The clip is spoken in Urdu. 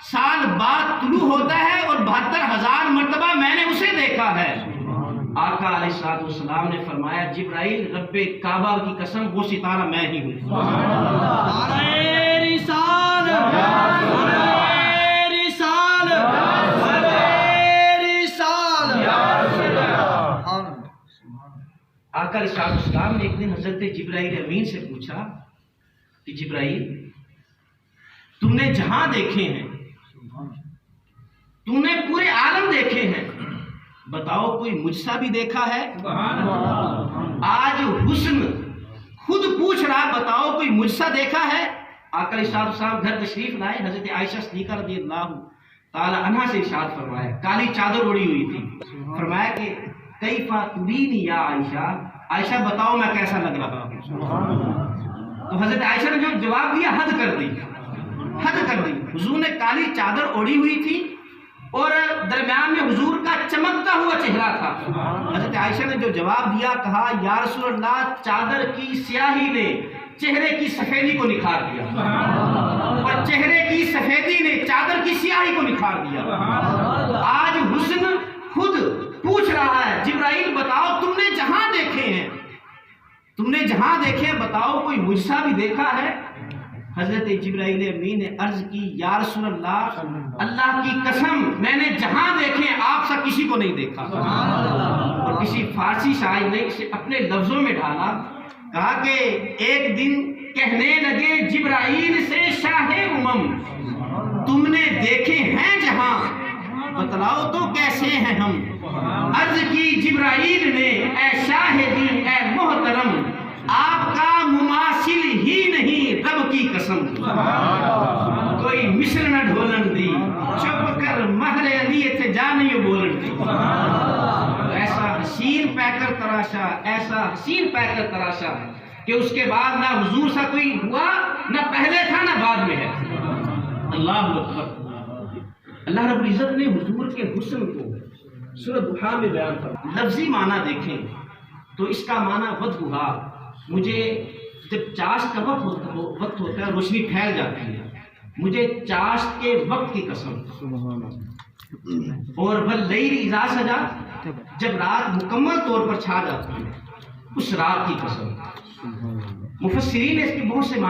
سال بعد طلوع ہوتا ہے اور 72,000 مرتبہ میں نے اسے دیکھا ہے۔ آقا علیہ السلام نے فرمایا جبرائیل رب کعبہ کی قسم وہ ستارہ میں ہی ہوں۔ آقا علیہ السلام نے ایک دن حضرت جبرائیل امین سے پوچھا کہ جبرائیل تم نے جہاں دیکھے ہیں، تم نے پورے عالم دیکھے ہیں، بتاؤ کوئی مجھ سا بھی دیکھا ہے؟ آج حسن خود پوچھ رہا بتاؤ کوئی مجھ سا دیکھا ہے؟ آقا علیہ السلام گھر تشریف لائے، حضرت عائشہ صدیقہ رضی اللہ تعالی عنہا سے ارشاد فرمایا، کالی چادر اوڑی ہوئی تھی، فرمایا کہ کیفا ترینی یا عائشہ، عائشہ بتاؤ میں کیسا لگ رہا ہوں؟ تو حضرت عائشہ نے جو جواب دیا حد کر دی، حد کر دی۔ حضور نے کالی چادر اوڑی ہوئی تھی اور درمیان میں حضور کا چمکتا ہوا چہرہ تھا۔ حضرت عائشہ نے جو جواب دیا کہا یا رسول اللہ چادر کی سیاہی نے چہرے کی سفیدی کو نکھار دیا اور چہرے کی سفیدی نے چادر کی سیاہی کو نکھار دیا۔ آج حسن خود پوچھ رہا ہے جبرائیل بتاؤ تم نے جہاں دیکھے ہیں، تم نے جہاں دیکھے بتاؤ کوئی مجھ سا بھی دیکھا ہے؟ حضرت جبرائیل امین نے عرض کی یا رسول اللہ اللہ کی قسم میں نے جہاں دیکھے آپ سا کسی کو نہیں دیکھا۔ اور کسی فارسی شاعر نے اسے اپنے لفظوں میں ڈالا، کہا کہ ایک دن کہنے لگے جبرائیل سے شاہ تم نے دیکھے ہیں جہاں بتلاؤ تو کیسے ہیں ہم؟ عرض کی جبرائیل نے اے شاہدی اے محترم آپ کا مماثل ہی نہیں رب کی قسم، کوئی مصر نہ ڈھولن دی چپ کر مہر علی تھے جا نہیں بولن دی۔ ایسا حسین پیکر تراشا، ایسا حسین پیکر تراشا کہ اس کے بعد نہ حضور سا کوئی ہوا، نہ پہلے تھا نہ بعد میں ہے۔ اللہ اکبر۔ اللہ رب العزت نے حضور کے حسن کو سورۃ ضحیٰ میں بیان فرمایا۔ لفظی معنی دیکھیں تو اس کا معنی ودھا، مجھے جب چاشت کا وقت ہوتا ہے روشنی پھیل جاتی ہے، مجھے چاشت کے وقت کی قسم، اور واللیل اذا سجا جب رات مکمل طور پر چھا جاتی ہے اس رات کی قسم۔ مفسرین نے اس کے بہت سے معنی